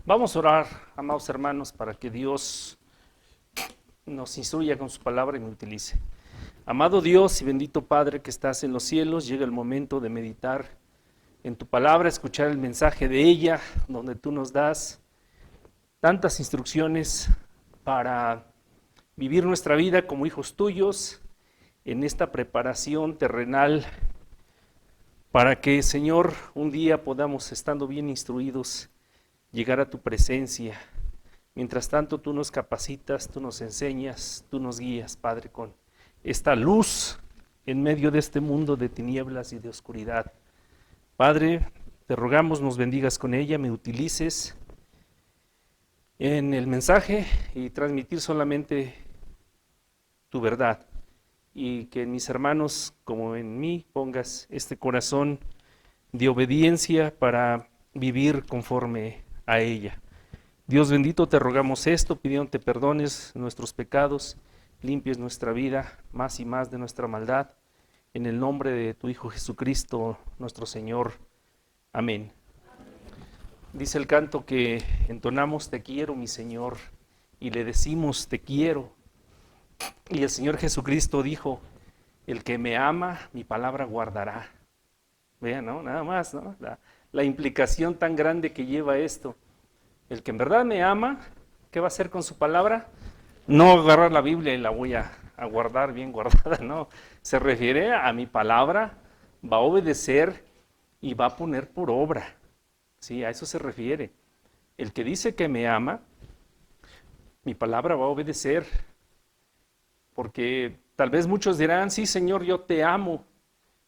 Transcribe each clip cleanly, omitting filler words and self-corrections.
Vamos a orar, amados hermanos, para que Dios nos instruya con su palabra y me utilice. Amado Dios y bendito Padre que estás en los cielos, llega el momento de meditar en tu palabra, escuchar el mensaje de ella, donde tú nos das tantas instrucciones para vivir nuestra vida como hijos tuyos en esta preparación terrenal, para que, Señor, un día podamos, estando bien instruidos, llegar a tu presencia. Mientras tanto, tú nos capacitas, tú nos enseñas, tú nos guías, Padre, con esta luz en medio de este mundo de tinieblas y de oscuridad. Padre, te rogamos nos bendigas con ella, me utilices en el mensaje y transmitir solamente tu verdad. Y que en mis hermanos, como en mí, pongas este corazón de obediencia para vivir conforme a ella. Dios bendito, te rogamos esto, pidiéndote perdones nuestros pecados, limpies nuestra vida más y más de nuestra maldad, en el nombre de tu Hijo Jesucristo, nuestro Señor. Amén. Dice el canto que entonamos, te quiero, mi Señor, y le decimos, te quiero. Y el Señor Jesucristo dijo, el que me ama, mi palabra guardará. Vean, ¿no? Nada más, ¿no? La implicación tan grande que lleva esto. El que en verdad me ama, ¿qué va a hacer con su palabra? No agarrar la Biblia y la voy a guardar bien guardada, no. Se refiere a mi palabra, va a obedecer y va a poner por obra. Sí, a eso se refiere. El que dice que me ama, mi palabra va a obedecer. Porque tal vez muchos dirán, sí, Señor, yo te amo.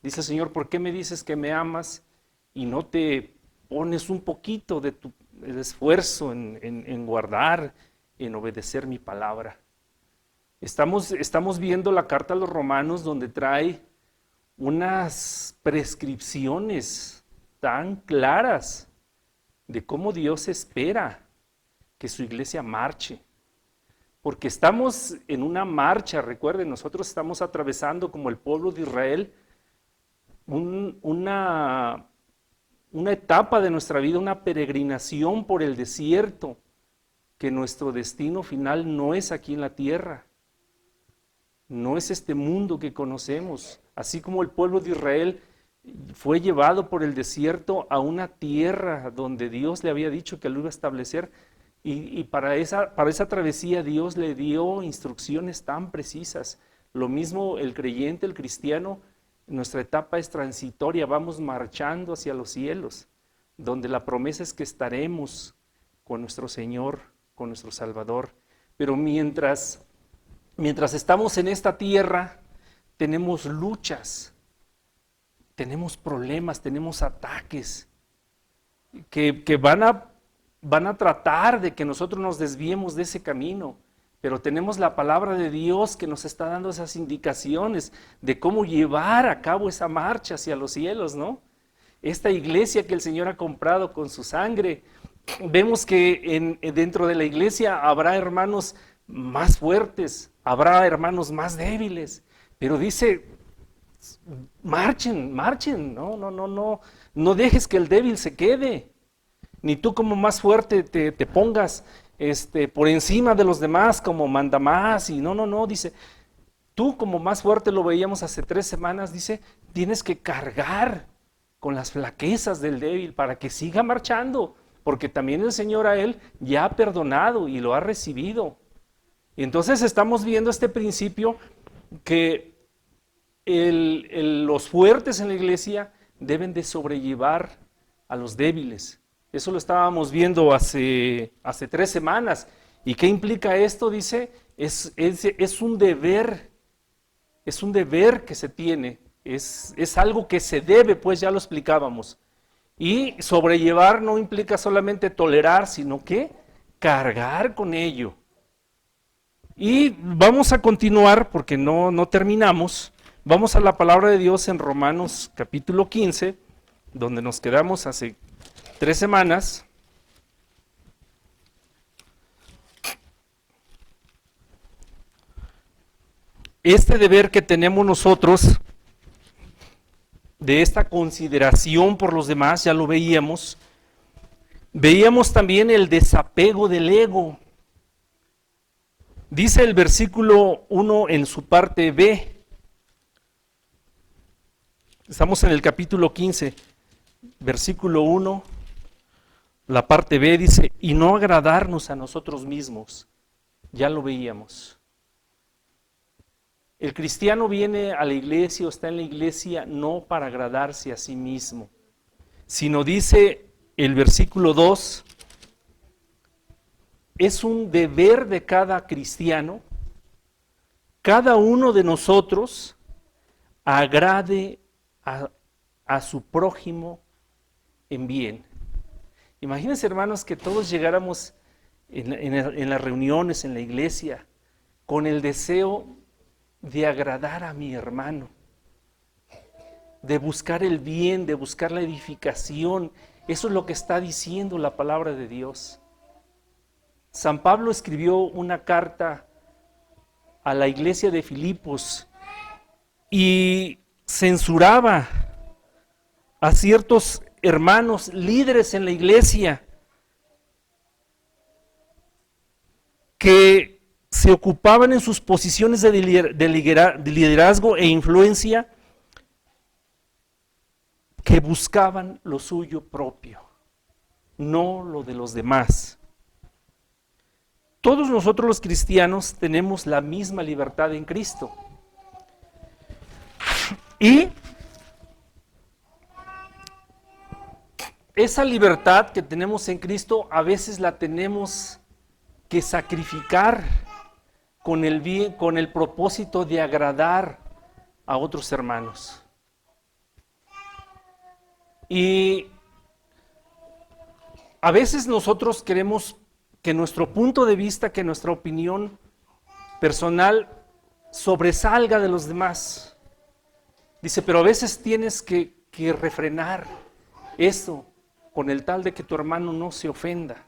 Dice el Señor, ¿por qué me dices que me amas y no te pones un poquito de tu esfuerzo en guardar, en obedecer mi palabra? Estamos viendo la carta a los Romanos donde trae unas prescripciones tan claras de cómo Dios espera que su iglesia marche. Porque estamos en una marcha, recuerden, nosotros estamos atravesando como el pueblo de Israel una etapa de nuestra vida, una peregrinación por el desierto, que nuestro destino final no es aquí en la tierra, no es este mundo que conocemos. Así como el pueblo de Israel fue llevado por el desierto a una tierra donde Dios le había dicho que lo iba a establecer, y para esa travesía Dios le dio instrucciones tan precisas. Lo mismo el creyente, el cristiano, nuestra etapa es transitoria, vamos marchando hacia los cielos, donde la promesa es que estaremos con nuestro Señor, con nuestro Salvador. Pero mientras estamos en esta tierra, tenemos luchas, tenemos problemas, tenemos ataques que van a tratar de que nosotros nos desviemos de ese camino, pero tenemos la palabra de Dios que nos está dando esas indicaciones de cómo llevar a cabo esa marcha hacia los cielos, ¿no? Esta iglesia que el Señor ha comprado con su sangre, vemos que dentro de la iglesia habrá hermanos más fuertes, habrá hermanos más débiles, pero dice, marchen, no dejes que el débil se quede. Ni tú como más fuerte te pongas por encima de los demás como manda más. Y no, dice, tú como más fuerte, lo veíamos hace 3 semanas, dice, tienes que cargar con las flaquezas del débil para que siga marchando, porque también el Señor a él ya ha perdonado y lo ha recibido. Y entonces estamos viendo este principio que los fuertes en la iglesia deben de sobrellevar a los débiles. Eso lo estábamos viendo hace 3 semanas. ¿Y qué implica esto? Dice, es un deber que se tiene, es algo que se debe, pues ya lo explicábamos. Y sobrellevar no implica solamente tolerar, sino que cargar con ello. Y vamos a continuar, porque no terminamos. Vamos a la palabra de Dios en Romanos capítulo 15, donde nos quedamos hace 3 semanas. Este deber que tenemos nosotros de esta consideración por los demás, ya lo veíamos, Veíamos también el desapego del ego. Dice el versículo 1 en su parte B. Estamos en el capítulo 15, versículo 1, la parte B dice, y no agradarnos a nosotros mismos. Ya lo veíamos. El cristiano viene a la iglesia o está en la iglesia no para agradarse a sí mismo, sino dice el versículo 2, es un deber de cada cristiano, cada uno de nosotros agrade a su prójimo en bien. Imagínense, hermanos, que todos llegáramos en las reuniones, en la iglesia, con el deseo de agradar a mi hermano, de buscar el bien, de buscar la edificación. Eso es lo que está diciendo la palabra de Dios. San Pablo escribió una carta a la iglesia de Filipos y censuraba a ciertos hermanos líderes en la iglesia que se ocupaban en sus posiciones de liderazgo e influencia, que buscaban lo suyo propio, no lo de los demás. Todos nosotros los cristianos tenemos la misma libertad en Cristo. Y esa libertad que tenemos en Cristo a veces la tenemos que sacrificar con el bien, con el propósito de agradar a otros hermanos. Y a veces nosotros queremos que nuestro punto de vista, que nuestra opinión personal sobresalga de los demás. Dice, pero a veces tienes que refrenar eso con el tal de que tu hermano no se ofenda.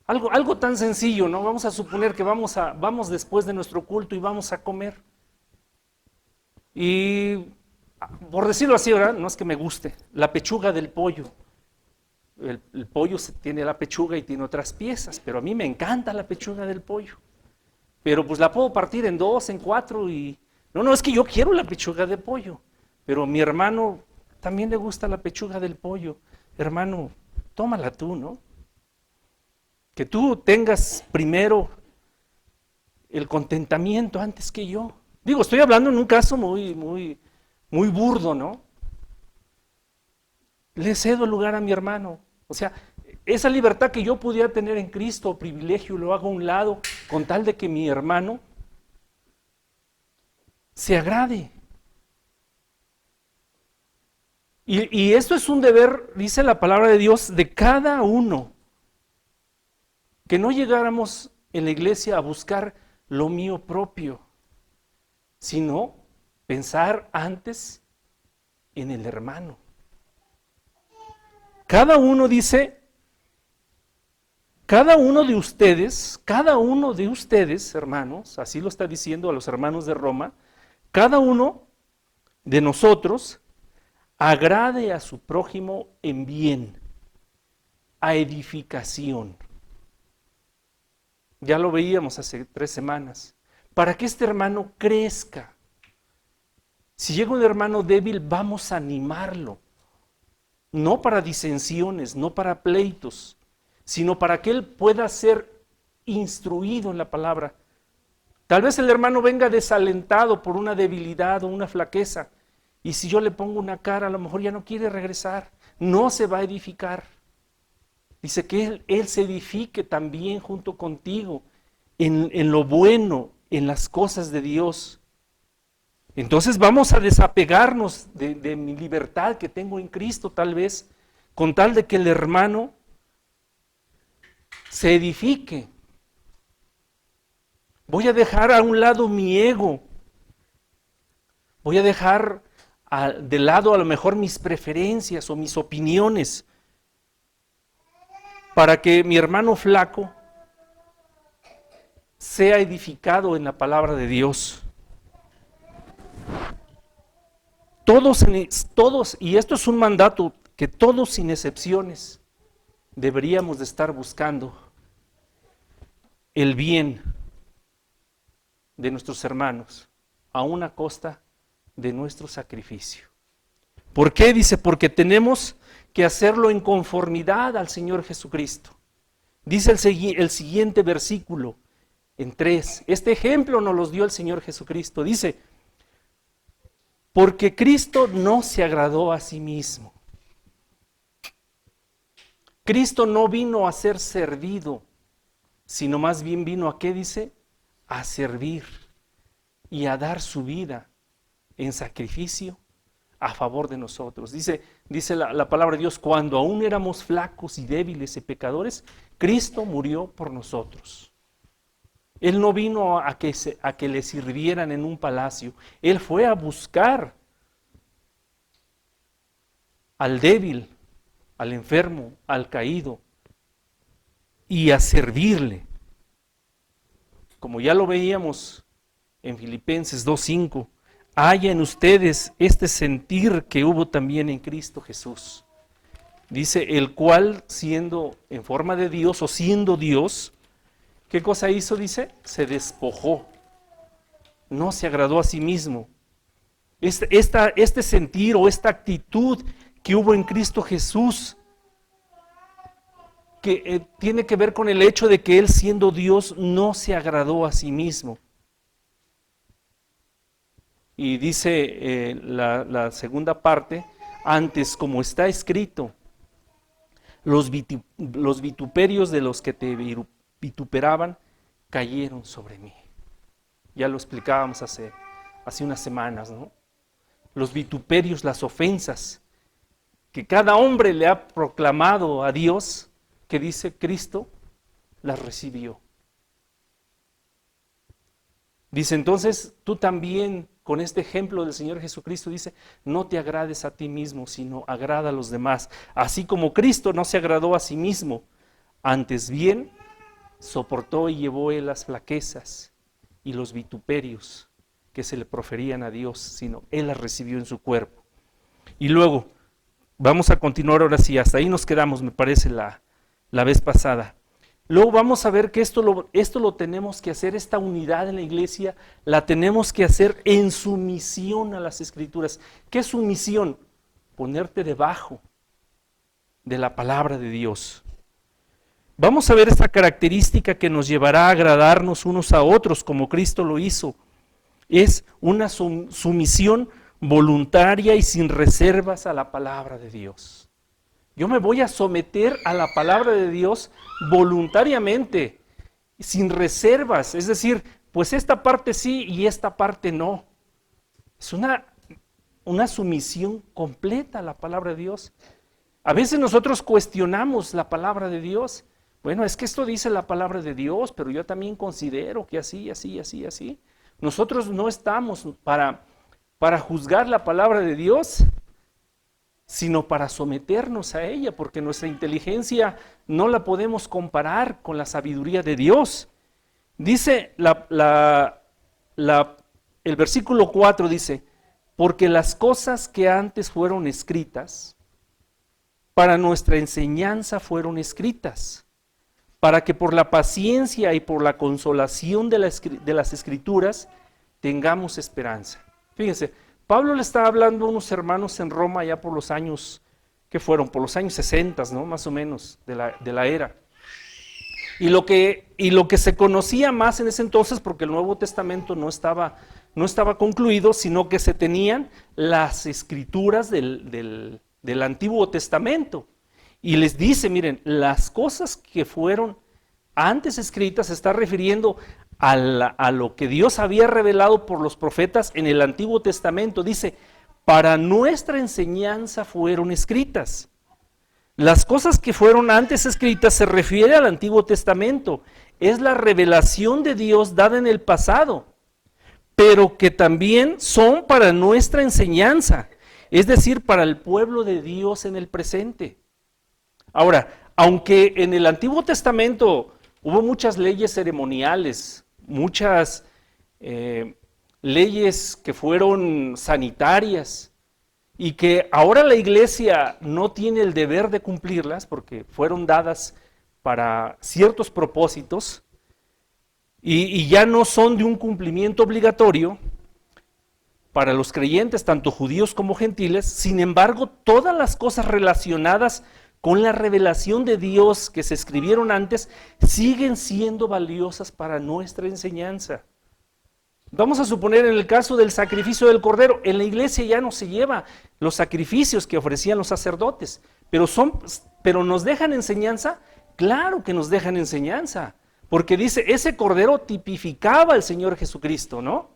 Algo tan sencillo, ¿no? Vamos a suponer que vamos después de nuestro culto y vamos a comer. Y, por decirlo así, ¿verdad? No es que me guste, la pechuga del pollo. El pollo tiene la pechuga y tiene otras piezas, pero a mí me encanta la pechuga del pollo. Pero pues la puedo partir en 2, en 4 y... No, es que yo quiero la pechuga de pollo, pero a mi hermano también le gusta la pechuga del pollo. Hermano, tómala tú, ¿no? Que tú tengas primero el contentamiento antes que yo. Digo, estoy hablando en un caso muy burdo, ¿no? Le cedo el lugar a mi hermano. O sea, esa libertad que yo pudiera tener en Cristo, privilegio, lo hago a un lado, con tal de que mi hermano se agrade. Y esto es un deber, dice la palabra de Dios, de cada uno. Que no llegáramos en la iglesia a buscar lo mío propio, sino pensar antes en el hermano. Cada uno dice, cada uno de ustedes, hermanos, así lo está diciendo a los hermanos de Roma, cada uno de nosotros agrade a su prójimo en bien, a edificación. Ya lo veíamos hace 3 semanas. Para que este hermano crezca. Si llega un hermano débil, vamos a animarlo. No para disensiones, no para pleitos, sino para que él pueda ser instruido en la palabra. Tal vez el hermano venga desalentado por una debilidad o una flaqueza. Y si yo le pongo una cara, a lo mejor ya no quiere regresar. No se va a edificar. Dice que él se edifique también junto contigo en lo bueno, en las cosas de Dios. Entonces vamos a desapegarnos de mi libertad que tengo en Cristo tal vez, con tal de que el hermano se edifique. Voy a dejar a un lado mi ego. Voy a dejar de lado a lo mejor mis preferencias o mis opiniones, para que mi hermano flaco sea edificado en la palabra de Dios. Todos, y esto es un mandato, que todos sin excepciones deberíamos de estar buscando el bien de nuestros hermanos, a una costa de nuestro sacrificio. ¿Por qué? Dice, porque tenemos que hacerlo en conformidad al Señor Jesucristo. Dice el siguiente versículo, en 3, este ejemplo nos los dio el Señor Jesucristo. Dice, porque Cristo no se agradó a sí mismo. Cristo no vino a ser servido, sino más bien vino a, ¿qué dice? A servir y a dar su vida en sacrificio a favor de nosotros. Dice la palabra de Dios, cuando aún éramos flacos y débiles y pecadores, Cristo murió por nosotros. Él no vino a que le sirvieran en un palacio. Él fue a buscar al débil, al enfermo, al caído, y a servirle. Como ya lo veíamos en Filipenses 2:5, haya en ustedes este sentir que hubo también en Cristo Jesús. Dice, el cual siendo en forma de Dios o siendo Dios, ¿qué cosa hizo? Dice, se despojó, no se agradó a sí mismo. Este sentir o esta actitud que hubo en Cristo Jesús, que tiene que ver con el hecho de que Él siendo Dios no se agradó a sí mismo. Y dice la segunda parte, antes como está escrito, los vituperios de los que te vituperaban cayeron sobre mí. Ya lo explicábamos hace unas semanas, ¿no? Los vituperios, las ofensas que cada hombre le ha proclamado a Dios, que dice Cristo, las recibió. Dice entonces, tú también, con este ejemplo del Señor Jesucristo, dice, no te agrades a ti mismo, sino agrada a los demás. Así como Cristo no se agradó a sí mismo, antes bien soportó y llevó Él las flaquezas y los vituperios que se le proferían a Dios, sino Él las recibió en su cuerpo. Y luego, vamos a continuar ahora sí, hasta ahí nos quedamos, me parece, la vez pasada. Luego vamos a ver que esto lo tenemos que hacer, esta unidad en la iglesia, la tenemos que hacer en sumisión a las Escrituras. ¿Qué es sumisión? Ponerte debajo de la palabra de Dios. Vamos a ver esta característica que nos llevará a agradarnos unos a otros como Cristo lo hizo. Es una sumisión voluntaria y sin reservas a la palabra de Dios. Yo me voy a someter a la palabra de Dios voluntariamente, sin reservas, es decir, pues esta parte sí y esta parte no. Es una sumisión completa a la palabra de Dios. A veces nosotros cuestionamos la palabra de Dios. Bueno, es que esto dice la palabra de Dios, pero yo también considero que así. Nosotros no estamos para juzgar la palabra de Dios, sino para someternos a ella, porque nuestra inteligencia no la podemos comparar con la sabiduría de Dios. Dice el versículo 4, dice, porque las cosas que antes fueron escritas, para nuestra enseñanza fueron escritas, para que por la paciencia y por la consolación de las Escrituras tengamos esperanza. Fíjense, Pablo le estaba hablando a unos hermanos en Roma ya por los años, ¿qué fueron? Por los años 60, ¿no? Más o menos, de la era. Y lo que se conocía más en ese entonces, porque el Nuevo Testamento no estaba concluido, sino que se tenían las escrituras del Antiguo Testamento. Y les dice, miren, las cosas que fueron antes escritas se está refiriendo a lo que Dios había revelado por los profetas en el Antiguo Testamento. Dice, para nuestra enseñanza fueron escritas. Las cosas que fueron antes escritas se refiere al Antiguo Testamento. Es la revelación de Dios dada en el pasado, pero que también son para nuestra enseñanza, es decir, para el pueblo de Dios en el presente. Ahora, aunque en el Antiguo Testamento hubo muchas leyes ceremoniales, muchas leyes que fueron sanitarias, y que ahora la iglesia no tiene el deber de cumplirlas porque fueron dadas para ciertos propósitos y ya no son de un cumplimiento obligatorio para los creyentes, tanto judíos como gentiles. Sin embargo, todas las cosas relacionadas con la revelación de Dios que se escribieron antes siguen siendo valiosas para nuestra enseñanza. Vamos a suponer en el caso del sacrificio del cordero, en la iglesia ya no se lleva los sacrificios que ofrecían los sacerdotes, pero nos dejan enseñanza. Claro que nos dejan enseñanza, porque dice, ese cordero tipificaba al Señor Jesucristo, ¿no?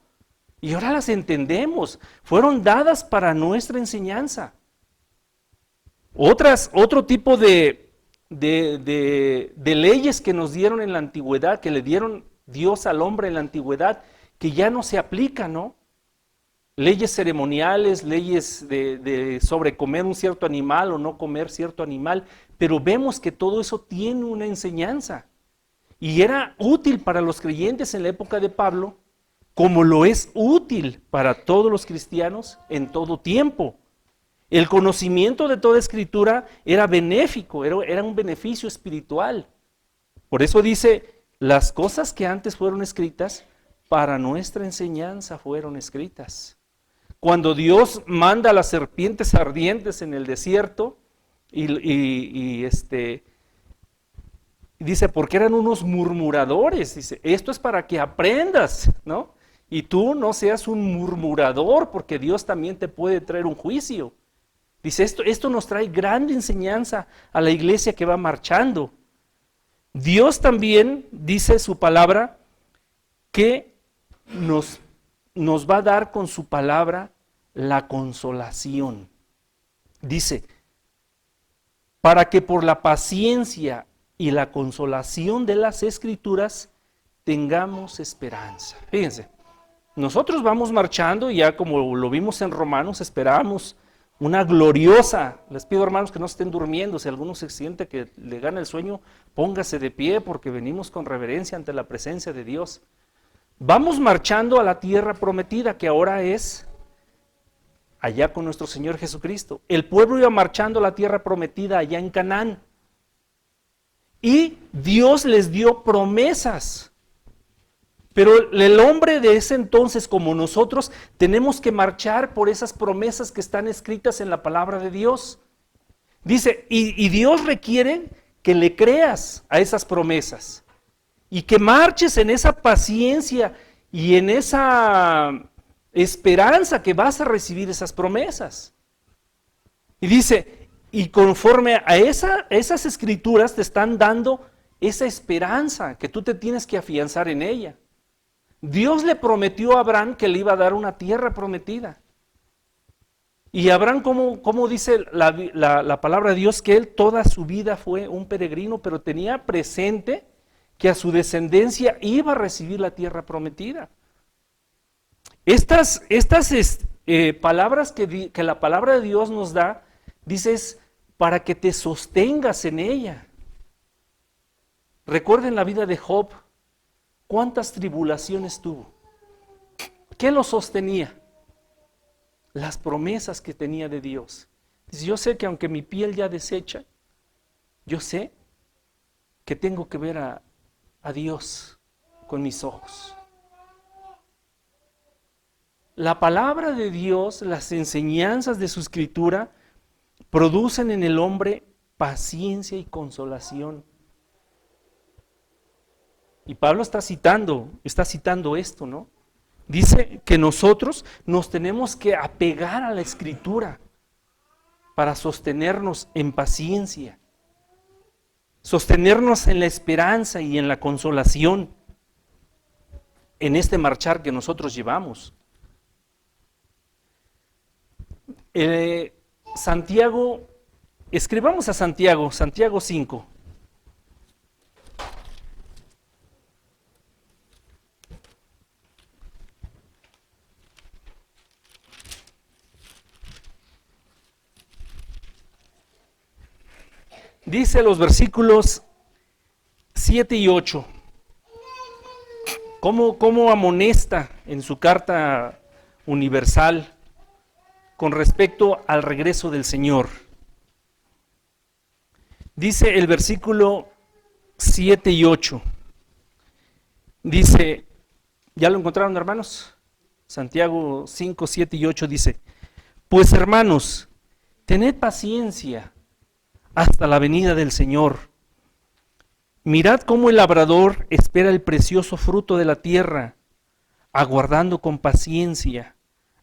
Y ahora las entendemos, fueron dadas para nuestra enseñanza. Otro tipo de leyes que nos dieron en la antigüedad, que le dieron Dios al hombre en la antigüedad, que ya no se aplican, ¿no? Leyes ceremoniales, leyes sobre comer un cierto animal o no comer cierto animal, pero vemos que todo eso tiene una enseñanza. Y era útil para los creyentes en la época de Pablo, como lo es útil para todos los cristianos en todo tiempo. El conocimiento de toda escritura era benéfico, era un beneficio espiritual. Por eso dice, las cosas que antes fueron escritas, para nuestra enseñanza fueron escritas. Cuando Dios manda a las serpientes ardientes en el desierto, y dice, porque eran unos murmuradores, dice, esto es para que aprendas, ¿no? Y tú no seas un murmurador, porque Dios también te puede traer un juicio. Dice, esto nos trae grande enseñanza a la iglesia que va marchando. Dios también, dice su palabra, que nos va a dar con su palabra la consolación. Dice, para que por la paciencia y la consolación de las Escrituras tengamos esperanza. Fíjense, nosotros vamos marchando y ya como lo vimos en Romanos, esperamos una gloriosa, les pido hermanos que no estén durmiendo, si alguno se siente que le gana el sueño, póngase de pie porque venimos con reverencia ante la presencia de Dios. Vamos marchando a la tierra prometida que ahora es allá con nuestro Señor Jesucristo. El pueblo iba marchando a la tierra prometida allá en Canaán. Y Dios les dio promesas. Pero el hombre de ese entonces, como nosotros, tenemos que marchar por esas promesas que están escritas en la palabra de Dios. Dice, y Dios requiere que le creas a esas promesas. Y que marches en esa paciencia y en esa esperanza que vas a recibir esas promesas. Y dice, y conforme a esas escrituras te están dando esa esperanza que tú te tienes que afianzar en ella. Dios le prometió a Abraham que le iba a dar una tierra prometida. Y Abraham, como dice la palabra de Dios, que él toda su vida fue un peregrino, pero tenía presente que a su descendencia iba a recibir la tierra prometida. Estas palabras que la palabra de Dios nos da, dices, para que te sostengas en ella. Recuerden la vida de Job, cuántas tribulaciones tuvo. ¿Qué lo sostenía? Las promesas que tenía de Dios. Dice, yo sé que aunque mi piel ya deshecha, yo sé que tengo que ver a Dios con mis ojos. La palabra de Dios, las enseñanzas de su escritura, producen en el hombre paciencia y consolación. Y Pablo está citando esto, ¿no? Dice que nosotros nos tenemos que apegar a la escritura para sostenernos en paciencia. Sostenernos en la esperanza y en la consolación en este marchar que nosotros llevamos. Santiago, escribamos a Santiago 5. Dice los versículos 7 y 8, cómo amonesta en su carta universal, con respecto al regreso del Señor. Dice el versículo 7 y 8. Dice, ¿ya lo encontraron, hermanos? Santiago 5, 7 y 8 dice, pues hermanos, tened paciencia hasta la venida del Señor. Mirad cómo el labrador espera el precioso fruto de la tierra, aguardando con paciencia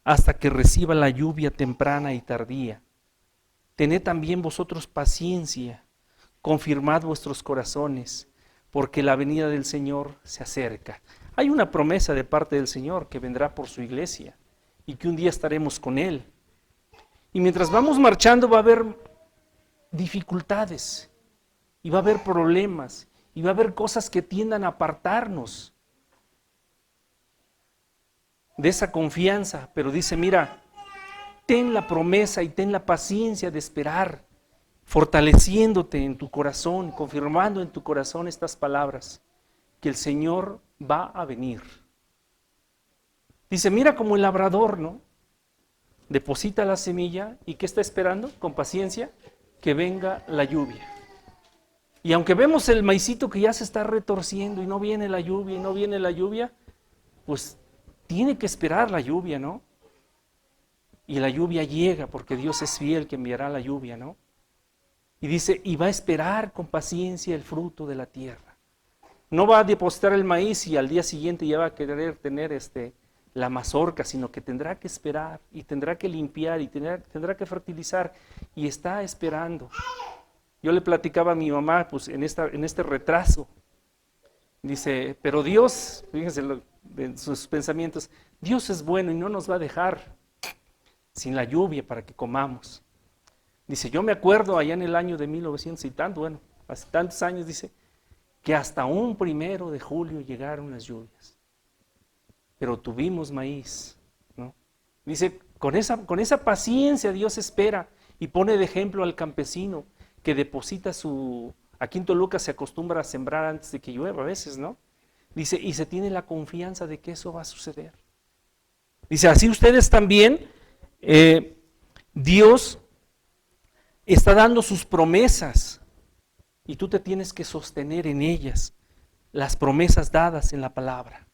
hasta que reciba la lluvia temprana y tardía. Tened también vosotros paciencia, confirmad vuestros corazones, porque la venida del Señor se acerca. Hay una promesa de parte del Señor que vendrá por su iglesia y que un día estaremos con Él. Y mientras vamos marchando va a haber dificultades y va a haber problemas y va a haber cosas que tiendan a apartarnos de esa confianza, pero dice, mira, ten la promesa y ten la paciencia de esperar, fortaleciéndote en tu corazón, confirmando en tu corazón estas palabras, que el Señor va a venir. Dice, mira como el labrador, ¿no? Deposita la semilla y ¿qué está esperando? Con paciencia, que venga la lluvia. Y aunque vemos el maicito que ya se está retorciendo y no viene la lluvia y no viene la lluvia, pues tiene que esperar la lluvia, ¿no? Y la lluvia llega porque Dios es fiel que enviará la lluvia, ¿no? Y dice, y va a esperar con paciencia el fruto de la tierra. No va a depositar el maíz y al día siguiente ya va a querer tener la mazorca, sino que tendrá que esperar y tendrá que limpiar y tendrá que fertilizar y está esperando. Yo le platicaba a mi mamá, pues en este retraso, dice, pero Dios, fíjense en sus pensamientos, Dios es bueno y no nos va a dejar sin la lluvia para que comamos. Dice, yo me acuerdo allá en el año de 1900 y tanto, bueno, hace tantos años, dice, que hasta un 1 de julio llegaron las lluvias, pero tuvimos maíz, ¿no? Dice, con esa paciencia Dios espera y pone de ejemplo al campesino que deposita aquí en Toluca se acostumbra a sembrar antes de que llueva a veces, ¿no? Dice, y se tiene la confianza de que eso va a suceder. Dice, así ustedes también, Dios está dando sus promesas y tú te tienes que sostener en ellas, las promesas dadas en la palabra.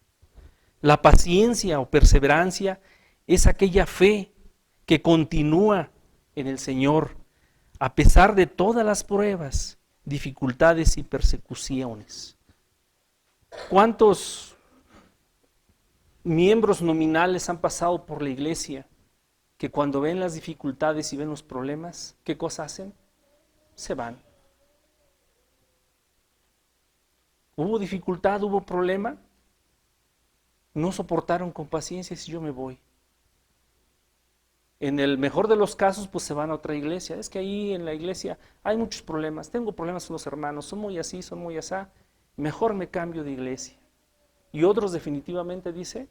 La paciencia o perseverancia es aquella fe que continúa en el Señor a pesar de todas las pruebas, dificultades y persecuciones. ¿Cuántos miembros nominales han pasado por la iglesia que cuando ven las dificultades y ven los problemas, ¿qué cosa hacen? Se van. ¿Hubo dificultad, hubo problema? No soportaron con paciencia si yo me voy. En el mejor de los casos, pues se van a otra iglesia. Es que ahí en la iglesia hay muchos problemas. Tengo problemas con los hermanos, son muy así, son muy asá. Mejor me cambio de iglesia. Y otros definitivamente dice,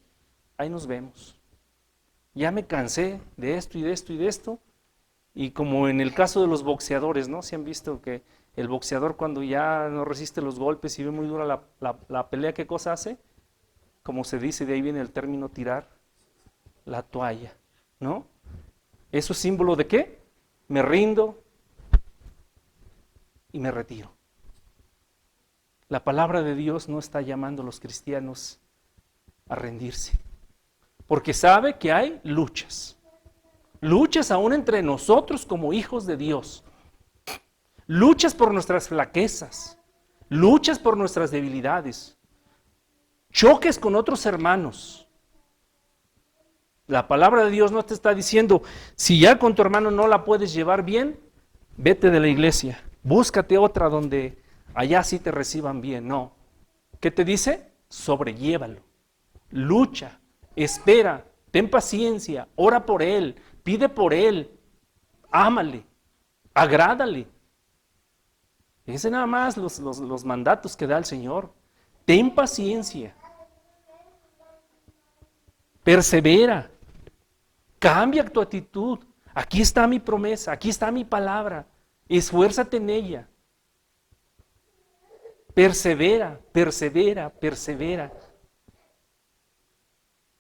ahí nos vemos. Ya me cansé de esto y de esto y de esto. Y como en el caso de los boxeadores, ¿no? ¿Se han visto que el boxeador cuando ya no resiste los golpes y ve muy dura la pelea, qué cosa hace? Como se dice, de ahí viene el término tirar la toalla, ¿no? ¿Eso es símbolo de qué? Me rindo y me retiro. La palabra de Dios no está llamando a los cristianos a rendirse, porque sabe que hay luchas. Luchas aún entre nosotros como hijos de Dios. Luchas por nuestras flaquezas. Luchas por nuestras debilidades. Choques con otros hermanos. La palabra de Dios no te está diciendo, si ya con tu hermano no la puedes llevar bien, vete de la iglesia. Búscate otra donde allá sí te reciban bien. No. ¿Qué te dice? Sobrellévalo. Lucha, espera, ten paciencia, ora por él, pide por él, ámale, agrádale. Ese nada más los mandatos que da el Señor. Ten paciencia, persevera, cambia tu actitud. Aquí está mi promesa, aquí está mi palabra, esfuérzate en ella. Persevera, persevera, persevera.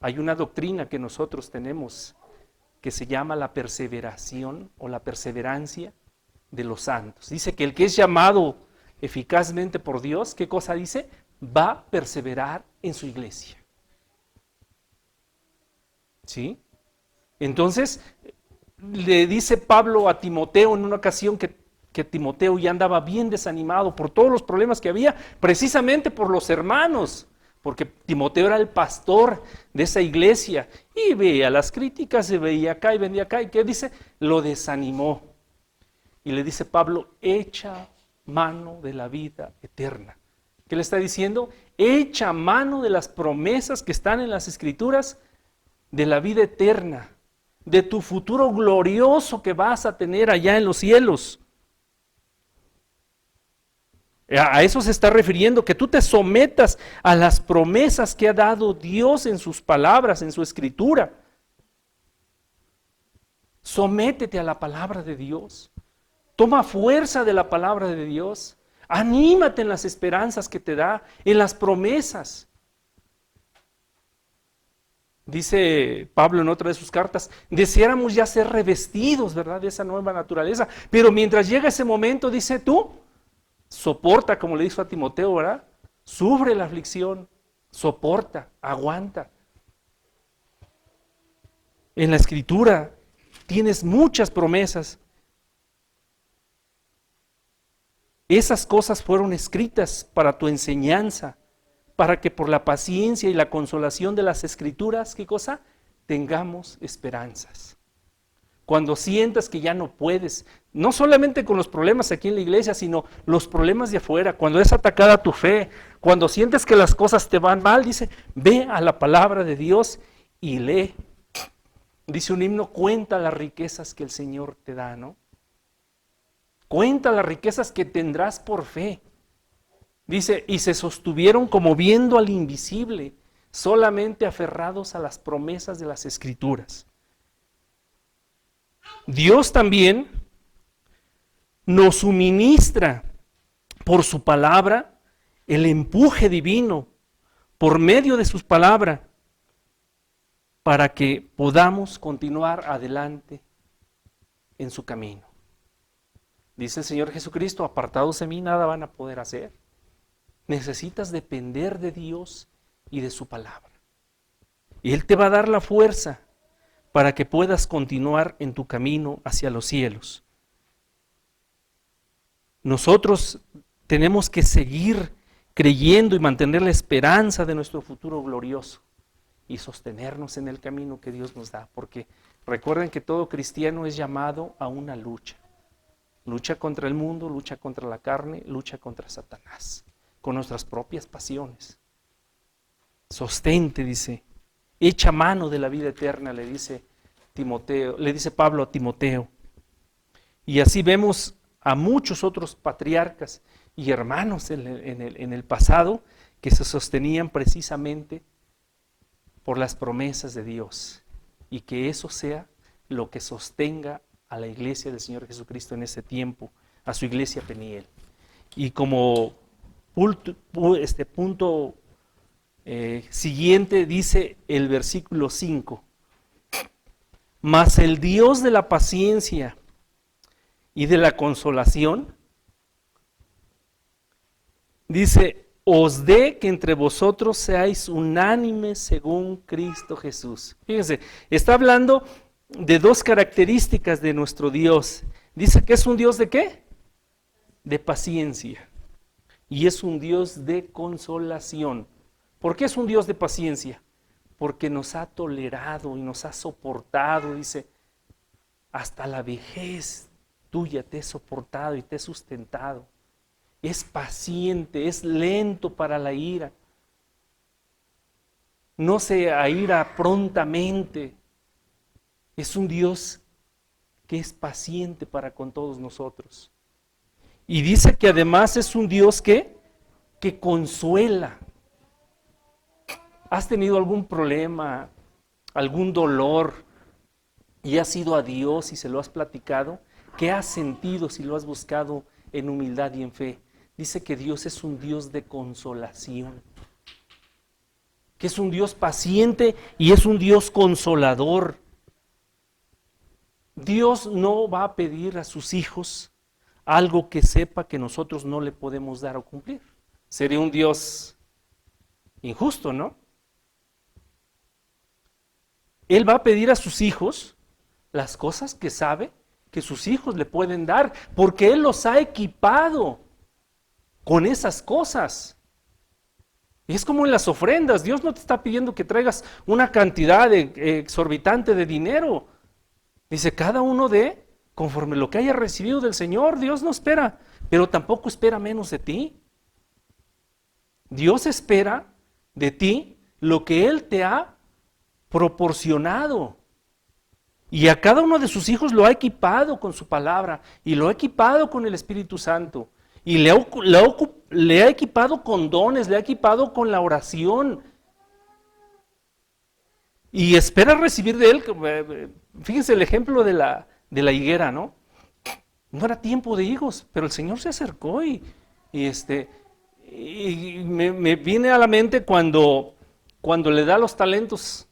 Hay una doctrina que nosotros tenemos que se llama la perseveración o la perseverancia de los santos. Dice que el que es llamado eficazmente por Dios, ¿qué cosa dice? Va a perseverar en su iglesia. ¿Sí? Entonces, le dice Pablo a Timoteo en una ocasión que Timoteo ya andaba bien desanimado por todos los problemas que había, precisamente por los hermanos, porque Timoteo era el pastor de esa iglesia y veía las críticas, se veía acá y venía acá, y ¿qué dice? Lo desanimó. Y le dice Pablo, echa mano de la vida eterna. ¿Qué le está diciendo? Echa mano de las promesas que están en las Escrituras de la vida eterna, de tu futuro glorioso que vas a tener allá en los cielos. A eso se está refiriendo, que tú te sometas a las promesas que ha dado Dios en sus palabras, en su Escritura. Sométete a la palabra de Dios. Toma fuerza de la palabra de Dios. Anímate en las esperanzas que te da, en las promesas. Dice Pablo en otra de sus cartas, deseáramos ya ser revestidos, ¿verdad?, de esa nueva naturaleza. Pero mientras llega ese momento, dice tú, soporta, como le dijo a Timoteo, ¿verdad? Sufre la aflicción, soporta, aguanta. En la Escritura tienes muchas promesas. Esas cosas fueron escritas para tu enseñanza, para que por la paciencia y la consolación de las Escrituras, ¿qué cosa? Tengamos esperanzas. Cuando sientas que ya no puedes, no solamente con los problemas aquí en la iglesia, sino los problemas de afuera, cuando es atacada tu fe, cuando sientes que las cosas te van mal, dice, ve a la palabra de Dios y lee. Dice un himno, cuenta las riquezas que el Señor te da, ¿no? Cuenta las riquezas que tendrás por fe. Dice, y se sostuvieron como viendo al invisible, solamente aferrados a las promesas de las Escrituras. Dios también nos suministra por su palabra el empuje divino, por medio de su palabra, para que podamos continuar adelante en su camino. Dice el Señor Jesucristo, apartados de mí nada van a poder hacer. Necesitas depender de Dios y de su palabra. Y Él te va a dar la fuerza para que puedas continuar en tu camino hacia los cielos. Nosotros tenemos que seguir creyendo y mantener la esperanza de nuestro futuro glorioso y sostenernos en el camino que Dios nos da, porque recuerden que todo cristiano es llamado a una lucha. Lucha contra el mundo, lucha contra la carne, lucha contra Satanás, con nuestras propias pasiones. Sostente, dice, echa mano de la vida eterna, le dice Timoteo, le dice Pablo a Timoteo. Y así vemos a muchos otros patriarcas y hermanos en el pasado que se sostenían precisamente por las promesas de Dios, y que eso sea lo que sostenga a la iglesia del Señor Jesucristo en ese tiempo, a su iglesia Peniel. Y como punto siguiente dice el versículo 5, mas el Dios de la paciencia y de la consolación, dice, os dé que entre vosotros seáis unánimes según Cristo Jesús. Fíjense, está hablando de dos características de nuestro Dios. Dice que es un Dios ¿de qué? De paciencia. Y es un Dios de consolación. ¿Por qué es un Dios de paciencia? Porque nos ha tolerado y nos ha soportado, dice, hasta la vejez tuya te he soportado y te he sustentado. Es paciente, es lento para la ira. No se aira prontamente. Es un Dios que es paciente para con todos nosotros. Y dice que además es un Dios que consuela. ¿Has tenido algún problema, algún dolor y has ido a Dios y se lo has platicado? ¿Qué has sentido si lo has buscado en humildad y en fe? Dice que Dios es un Dios de consolación, que es un Dios paciente y es un Dios consolador. Dios no va a pedir a sus hijos algo que sepa que nosotros no le podemos dar o cumplir. Sería un Dios injusto, ¿no? Él va a pedir a sus hijos las cosas que sabe que sus hijos le pueden dar, porque Él los ha equipado con esas cosas. Y es como en las ofrendas, Dios no te está pidiendo que traigas una cantidad exorbitante de dinero. Dice, cada uno dé conforme lo que haya recibido del Señor. Dios no espera, pero tampoco espera menos de ti. Dios espera de ti lo que Él te ha proporcionado. Y a cada uno de sus hijos lo ha equipado con su palabra y lo ha equipado con el Espíritu Santo. Y le ha equipado con dones, le ha equipado con la oración. Y espera recibir de Él. Fíjense el ejemplo de la higuera, ¿no? No era tiempo de higos, pero el Señor se acercó y me viene a la mente cuando le da los talentos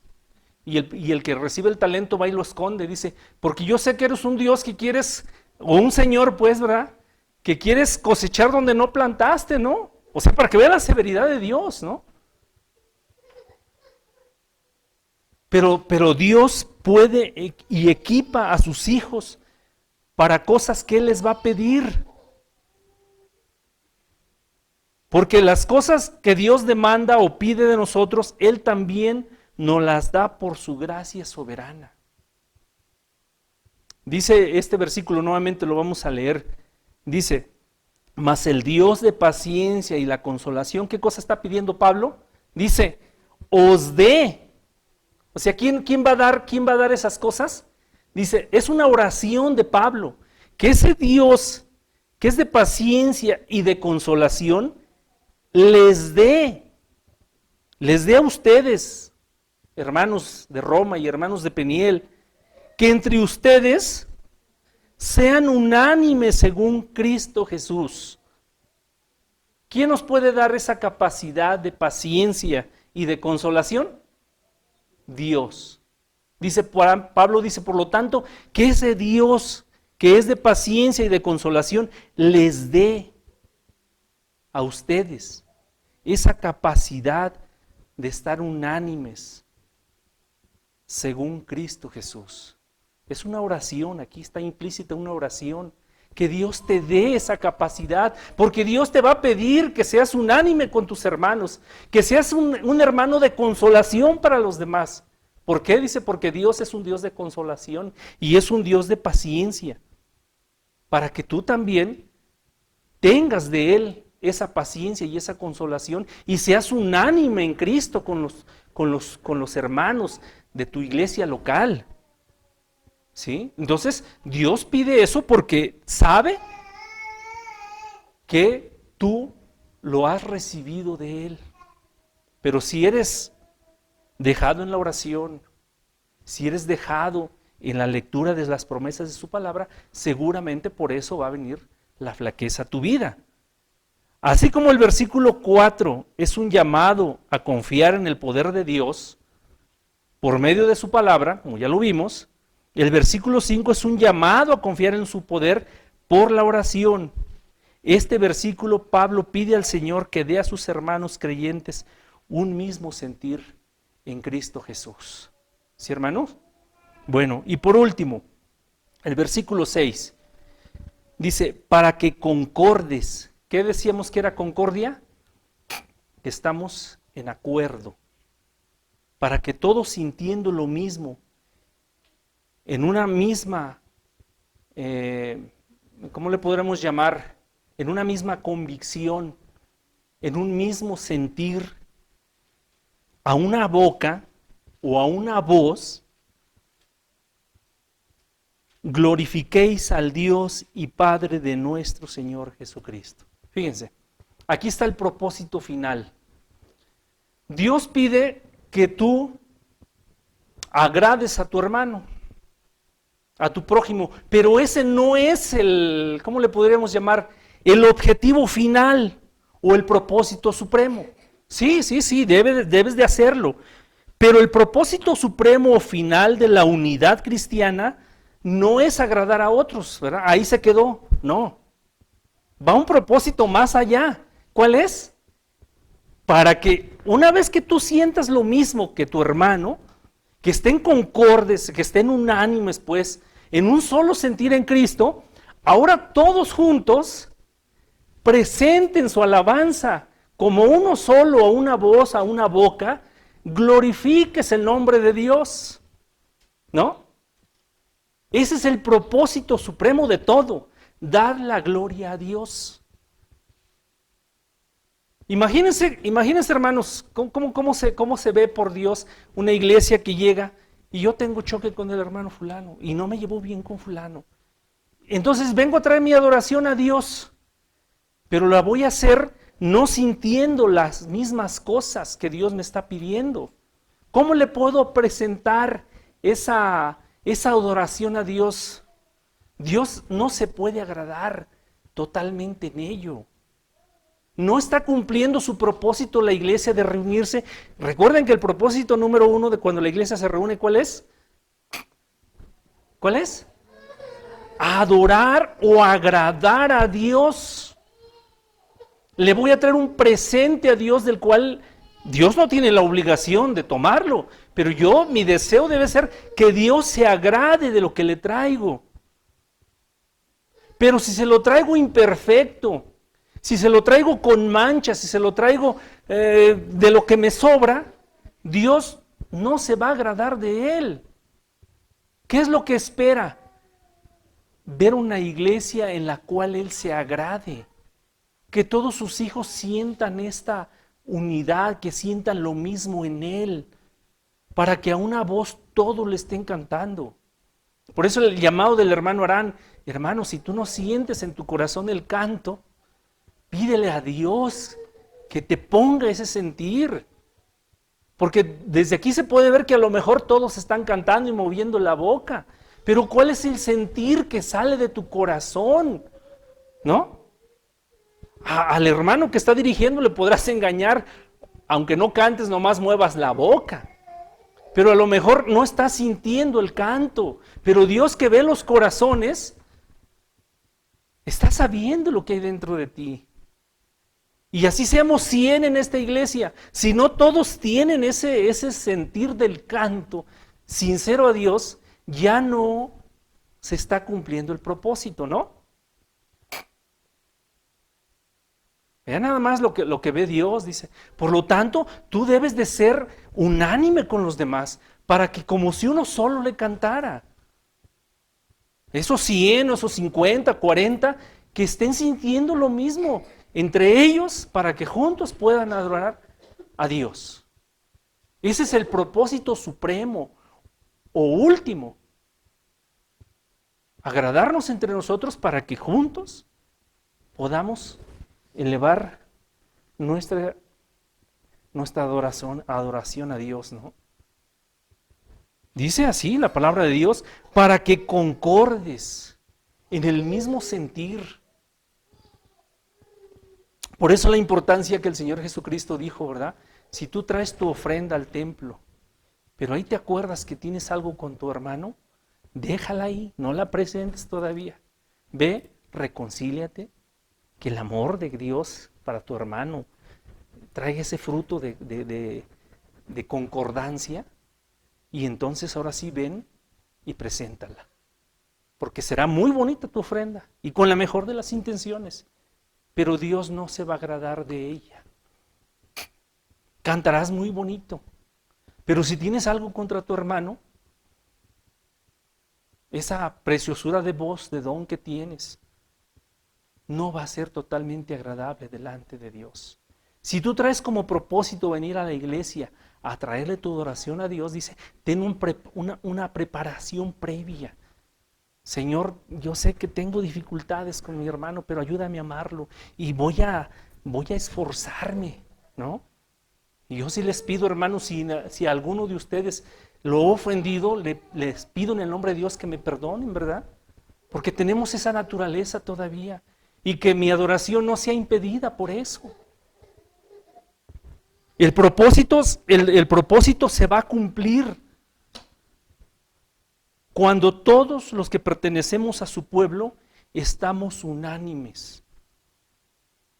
y el que recibe el talento va y lo esconde. Dice, porque yo sé que eres un Dios que quieres, o un Señor pues, ¿verdad? Que quieres cosechar donde no plantaste, ¿no? O sea, para que vea la severidad de Dios, ¿no? Pero Dios puede y equipa a sus hijos para cosas que Él les va a pedir. Porque las cosas que Dios demanda o pide de nosotros, Él también nos las da por su gracia soberana. Dice este versículo, nuevamente lo vamos a leer. Dice, mas el Dios de paciencia y la consolación, ¿qué cosa está pidiendo Pablo? Dice, os dé. O sea, ¿quién va a dar esas cosas? Dice, es una oración de Pablo, que ese Dios que es de paciencia y de consolación, les dé a ustedes, hermanos de Roma y hermanos de Peniel, que entre ustedes sean unánimes según Cristo Jesús. ¿Quién nos puede dar esa capacidad de paciencia y de consolación? Dios. Pablo dice, por lo tanto, que ese Dios que es de paciencia y de consolación les dé a ustedes esa capacidad de estar unánimes según Cristo Jesús. Es una oración, aquí está implícita una oración, que Dios te dé esa capacidad, porque Dios te va a pedir que seas unánime con tus hermanos, que seas un hermano de consolación para los demás. ¿Por qué? Dice, porque Dios es un Dios de consolación y es un Dios de paciencia, para que tú también tengas de Él esa paciencia y esa consolación y seas unánime en Cristo con los hermanos de tu iglesia local. ¿Sí? Entonces, Dios pide eso porque sabe que tú lo has recibido de Él. Pero si eres dejado en la oración, si eres dejado en la lectura de las promesas de su palabra, seguramente por eso va a venir la flaqueza a tu vida. Así como el versículo 4 es un llamado a confiar en el poder de Dios por medio de su palabra, como ya lo vimos, el versículo 5 es un llamado a confiar en su poder por la oración. Este versículo Pablo pide al Señor que dé a sus hermanos creyentes un mismo sentir en Cristo Jesús. ¿Sí, hermanos? Bueno, y por último, el versículo 6 dice, para que concordes. ¿Qué decíamos que era concordia? Estamos en acuerdo. Para que todos sintiendo lo mismo, en una misma, ¿cómo le podremos llamar? En una misma convicción, en un mismo sentir, a una boca o a una voz, glorifiquéis al Dios y Padre de nuestro Señor Jesucristo. Fíjense, aquí está el propósito final. Dios pide que tú agrades a tu hermano, a tu prójimo, pero ese no es el, ¿cómo le podríamos llamar? El objetivo final o el propósito supremo. Sí, debes de hacerlo, pero el propósito supremo o final de la unidad cristiana no es agradar a otros, ¿verdad? Ahí se quedó, no. Va un propósito más allá. ¿Cuál es? Para que una vez que tú sientas lo mismo que tu hermano, que estén concordes, que estén unánimes, pues, en un solo sentir en Cristo, ahora todos juntos presenten su alabanza como uno solo, a una voz, a una boca, glorifiques el nombre de Dios, ¿no? Ese es el propósito supremo de todo, dar la gloria a Dios. Imagínense hermanos, cómo se ve por Dios una iglesia que llega y yo tengo choque con el hermano fulano y no me llevo bien con fulano. Entonces vengo a traer mi adoración a Dios, pero la voy a hacer no sintiendo las mismas cosas que Dios me está pidiendo. ¿Cómo le puedo presentar esa adoración a Dios? Dios no se puede agradar totalmente en ello. No está cumpliendo su propósito la iglesia de reunirse. Recuerden que el propósito número 1 de cuando la iglesia se reúne, ¿cuál es? ¿Cuál es? Adorar o agradar a Dios. Le voy a traer un presente a Dios del cual Dios no tiene la obligación de tomarlo, pero mi deseo debe ser que Dios se agrade de lo que le traigo. Pero si se lo traigo imperfecto, si se lo traigo con manchas, si se lo traigo de lo que me sobra, Dios no se va a agradar de él. ¿Qué es lo que espera? Ver una iglesia en la cual Él se agrade, que todos sus hijos sientan esta unidad, que sientan lo mismo en Él, para que a una voz todos le estén cantando. Por eso el llamado del hermano Arán: hermano, si tú no sientes en tu corazón el canto, pídele a Dios que te ponga ese sentir. Porque desde aquí se puede ver que a lo mejor todos están cantando y moviendo la boca, pero ¿cuál es el sentir que sale de tu corazón? ¿No? Al hermano que está dirigiendo le podrás engañar, aunque no cantes, nomás muevas la boca. Pero a lo mejor no estás sintiendo el canto. Pero Dios, que ve los corazones, está sabiendo lo que hay dentro de ti. Y así seamos 100 en esta iglesia. Si no todos tienen ese sentir del canto sincero a Dios, ya no se está cumpliendo el propósito, ¿no? Vean nada más lo que ve Dios, dice. Por lo tanto, tú debes de ser unánime con los demás, para que como si uno solo le cantara. Esos 100, esos 50, 40, que estén sintiendo lo mismo entre ellos, para que juntos puedan adorar a Dios. Ese es el propósito supremo o último. Agradarnos entre nosotros para que juntos podamos elevar nuestra adoración a Dios, ¿no? Dice así la palabra de Dios: para que concordes en el mismo sentir. Por eso la importancia que el Señor Jesucristo dijo, ¿verdad? Si tú traes tu ofrenda al templo, pero ahí te acuerdas que tienes algo con tu hermano, déjala ahí, no la presentes todavía. Ve, reconcíliate, que el amor de Dios para tu hermano traiga ese fruto de concordancia, y entonces ahora sí ven y preséntala. Porque será muy bonita tu ofrenda y con la mejor de las intenciones, pero Dios no se va a agradar de ella. Cantarás muy bonito, pero si tienes algo contra tu hermano, esa preciosura de voz, de don que tienes, no va a ser totalmente agradable delante de Dios. Si tú traes como propósito venir a la iglesia a traerle tu adoración a Dios, dice, ten una preparación previa. Señor, yo sé que tengo dificultades con mi hermano, pero ayúdame a amarlo y voy a esforzarme, ¿no? Y yo sí les pido, hermanos, si alguno de ustedes lo he ofendido, les pido en el nombre de Dios que me perdonen, ¿verdad? Porque tenemos esa naturaleza todavía, y que mi adoración no sea impedida por eso. El propósito se va a cumplir. cuando todos los que pertenecemos a su pueblo estamos unánimes,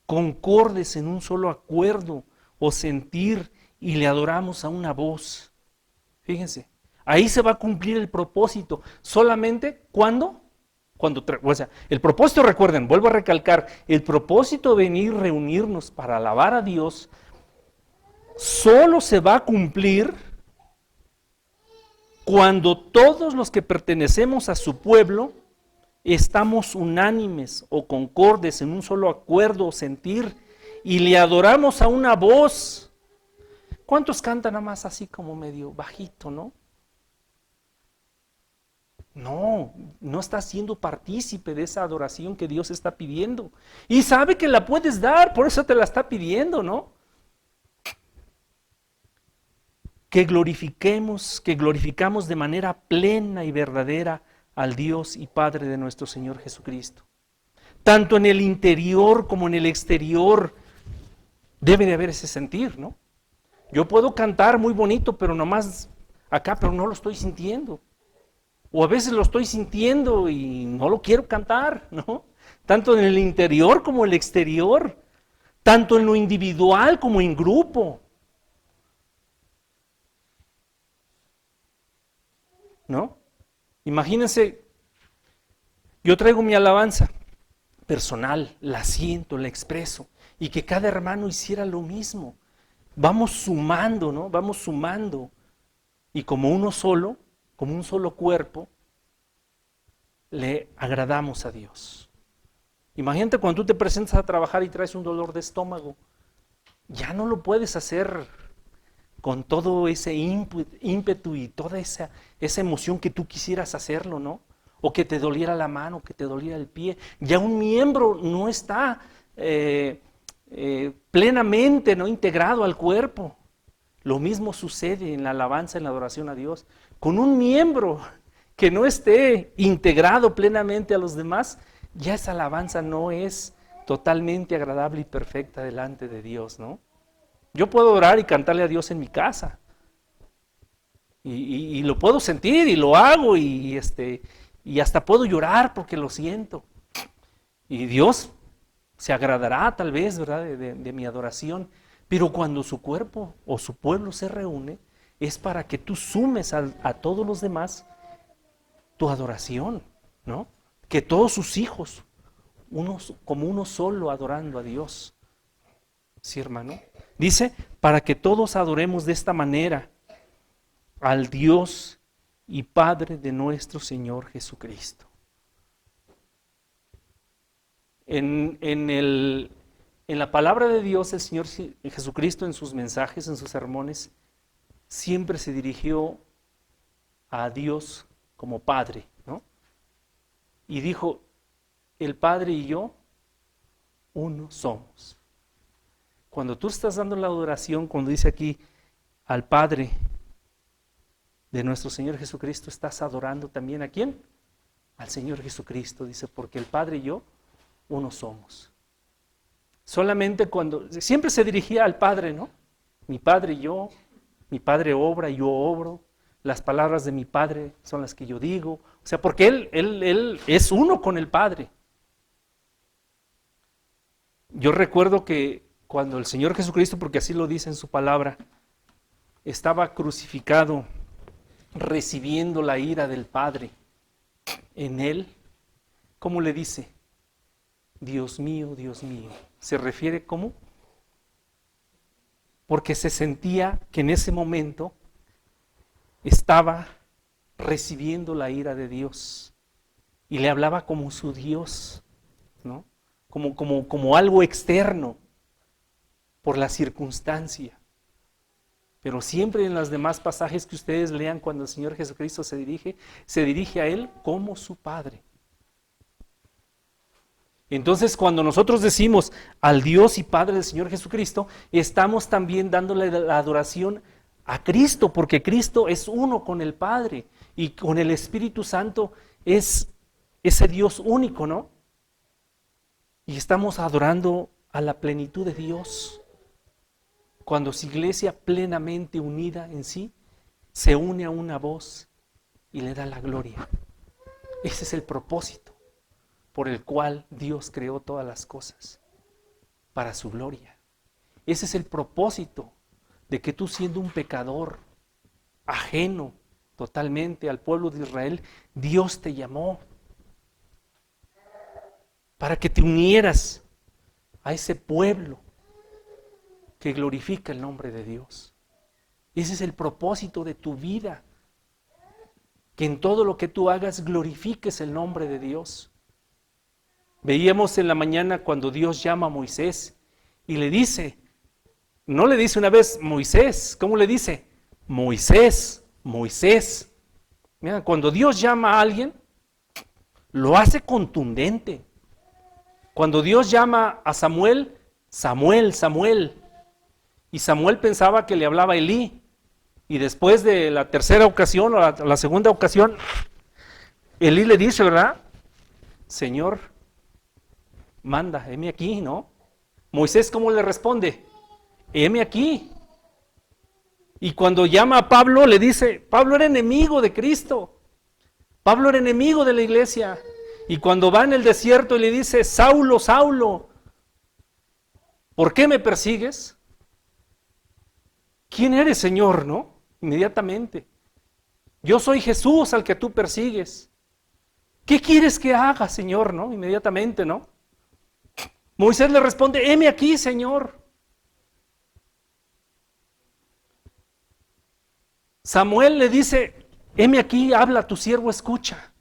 concordes en un solo acuerdo o sentir y le adoramos a una voz. Fíjense, ahí se va a cumplir el propósito. Solamente cuando, o sea, el propósito, recuerden, vuelvo a recalcar, el propósito de venir, reunirnos para alabar a Dios, solo se va a cumplir cuando todos los que pertenecemos a su pueblo estamos unánimes o concordes en un solo acuerdo o sentir y le adoramos a una voz. ¿Cuántos cantan nada más así como medio bajito, no? No, no estás siendo partícipe de esa adoración que Dios está pidiendo. Y sabe que la puedes dar, por eso te la está pidiendo, ¿no? Que glorificamos de manera plena y verdadera al Dios y Padre de nuestro Señor Jesucristo. Tanto en el interior como en el exterior debe de haber ese sentir, ¿no? Yo puedo cantar muy bonito, pero nomás acá, pero no lo estoy sintiendo. O a veces lo estoy sintiendo y no lo quiero cantar, ¿no? Tanto en el interior como en el exterior, tanto en lo individual como en grupo, ¿no? Imagínense, yo traigo mi alabanza personal, la siento, la expreso, y que cada hermano hiciera lo mismo. Vamos sumando, ¿no? Vamos sumando. Y como uno solo, como un solo cuerpo, le agradamos a Dios. Imagínate cuando tú te presentas a trabajar y traes un dolor de estómago, ya no lo puedes hacer con todo ese ímpetu y toda esa emoción que tú quisieras hacerlo, ¿no? O que te doliera la mano, que te doliera el pie. Ya un miembro no está plenamente, ¿no?, integrado al cuerpo. Lo mismo sucede en la alabanza, en la adoración a Dios. Con un miembro que no esté integrado plenamente a los demás, ya esa alabanza no es totalmente agradable y perfecta delante de Dios, ¿no? Yo puedo orar y cantarle a Dios en mi casa. Y lo puedo sentir y lo hago y hasta puedo llorar porque lo siento. Y Dios se agradará tal vez, ¿verdad?, de mi adoración. Pero cuando su cuerpo o su pueblo se reúne, es para que tú sumes a todos los demás tu adoración, ¿no? Que todos sus hijos, como uno solo adorando a Dios. Sí, hermano. Dice, para que todos adoremos de esta manera al Dios y Padre de nuestro Señor Jesucristo. En la palabra de Dios, el Señor Jesucristo en sus mensajes, en sus sermones, siempre se dirigió a Dios como Padre, ¿no? Y dijo, el Padre y yo, uno somos. Cuando tú estás dando la adoración, cuando dice aquí al Padre de nuestro Señor Jesucristo, estás adorando también ¿a quién? Al Señor Jesucristo, dice, porque el Padre y yo, uno somos. Solamente siempre se dirigía al Padre, ¿no? Mi Padre y yo, mi Padre obra y yo obro, las palabras de mi Padre son las que yo digo, o sea, porque Él es uno con el Padre. Yo recuerdo que cuando el Señor Jesucristo, porque así lo dice en su palabra, estaba crucificado, recibiendo la ira del Padre en Él, ¿cómo le dice? Dios mío, Dios mío. ¿Se refiere cómo? Porque se sentía que en ese momento estaba recibiendo la ira de Dios y le hablaba como su Dios, ¿no? Como algo externo por la circunstancia. Pero siempre en los demás pasajes que ustedes lean, cuando el Señor Jesucristo se dirige a Él como su Padre. Entonces, cuando nosotros decimos al Dios y Padre del Señor Jesucristo, estamos también dándole la adoración a Cristo, porque Cristo es uno con el Padre y con el Espíritu Santo es ese Dios único, ¿no? Y estamos adorando a la plenitud de Dios. Cuando su iglesia plenamente unida en sí, se une a una voz y le da la gloria. Ese es el propósito por el cual Dios creó todas las cosas, para su gloria. Ese es el propósito de que tú, siendo un pecador, ajeno totalmente al pueblo de Israel, Dios te llamó para que te unieras a ese pueblo que glorifica el nombre de Dios. Ese es el propósito de tu vida, que en todo lo que tú hagas glorifiques el nombre de Dios. Veíamos en la mañana cuando Dios llama a Moisés y le dice, no le dice una vez Moisés, ¿cómo le dice? Moisés, Moisés. Mira, cuando Dios llama a alguien, lo hace contundente. Cuando Dios llama a Samuel, Samuel, Samuel. Y Samuel pensaba que le hablaba a Elí. Y después de la tercera ocasión, o la segunda ocasión, Elí le dice, ¿verdad? Señor, manda, heme aquí, ¿no? Moisés, ¿cómo le responde? Heme aquí. Y cuando llama a Pablo, le dice, Pablo era enemigo de Cristo. Pablo era enemigo de la iglesia. Y cuando va en el desierto y le dice, Saulo, Saulo, ¿por qué me persigues? ¿Quién eres, Señor, no? Inmediatamente. Yo soy Jesús al que tú persigues. ¿Qué quieres que haga, Señor, no? Inmediatamente, ¿no? Moisés le responde, heme aquí, Señor. Samuel le dice, heme aquí, habla, tu siervo escucha.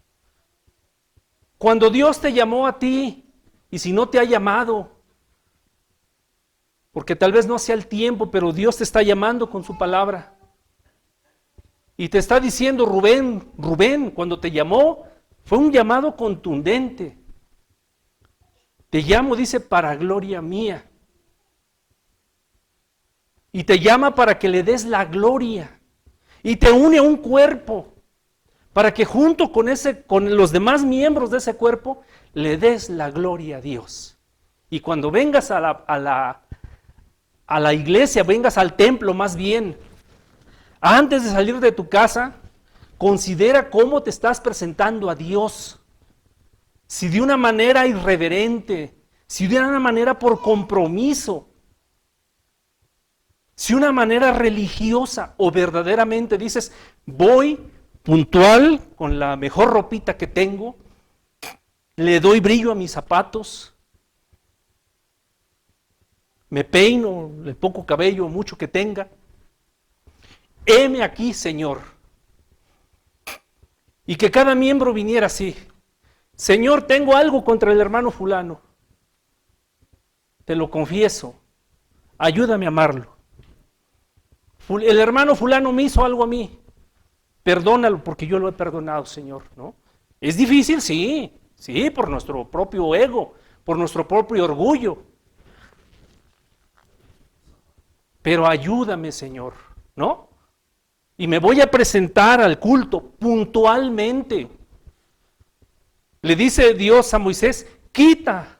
Cuando Dios te llamó a ti, y si no te ha llamado, porque tal vez no sea el tiempo, pero Dios te está llamando con su palabra. Y te está diciendo, Rubén, Rubén, cuando te llamó, fue un llamado contundente. Te llamo, dice, para gloria mía. Y te llama para que le des la gloria. Y te une a un cuerpo, para que junto con los demás miembros de ese cuerpo, le des la gloria a Dios. Y cuando vengas a la iglesia, vengas al templo más bien, antes de salir de tu casa, considera cómo te estás presentando a Dios. Si de una manera irreverente, si de una manera por compromiso, si de una manera religiosa o verdaderamente dices, voy puntual, con la mejor ropita que tengo, le doy brillo a mis zapatos, me peino el poco cabello, mucho que tenga. Heme aquí, Señor. Y que cada miembro viniera así. Señor, tengo algo contra el hermano fulano. Te lo confieso. Ayúdame a amarlo. El hermano fulano me hizo algo a mí. Perdónalo porque yo lo he perdonado, Señor, ¿no? ¿Es difícil? Sí, sí, por nuestro propio ego, por nuestro propio orgullo. Pero ayúdame, Señor, ¿no? Y me voy a presentar al culto puntualmente. Le dice Dios a Moisés, quita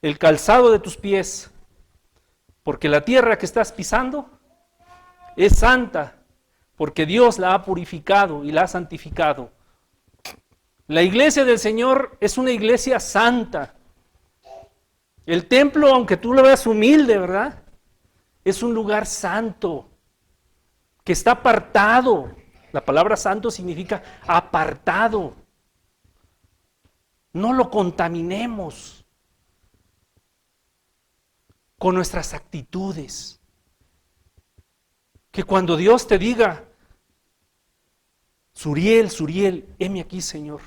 el calzado de tus pies, porque la tierra que estás pisando es santa, porque Dios la ha purificado y la ha santificado. La iglesia del Señor es una iglesia santa. El templo, aunque tú lo veas humilde, ¿verdad? Es un lugar santo, que está apartado. La palabra santo significa apartado. No lo contaminemos con nuestras actitudes. Que cuando Dios te diga, Suriel, Suriel, heme aquí, Señor.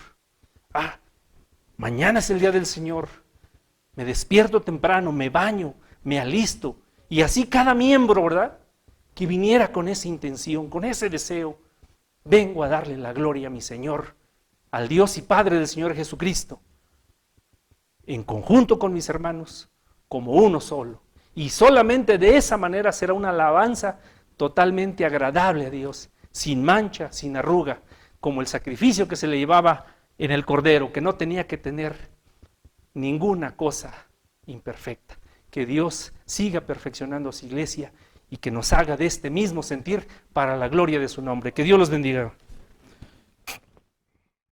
Mañana es el día del Señor. Me despierto temprano, me baño, me alisto. Y así cada miembro, ¿verdad? Que viniera con esa intención, con ese deseo. Vengo a darle la gloria a mi Señor, al Dios y Padre del Señor Jesucristo. En conjunto con mis hermanos, como uno solo. Y solamente de esa manera será una alabanza totalmente agradable a Dios, sin mancha, sin arruga, como el sacrificio que se le llevaba en el cordero, que no tenía que tener ninguna cosa imperfecta. Que Dios siga perfeccionando su iglesia y que nos haga de este mismo sentir para la gloria de su nombre. Que Dios los bendiga.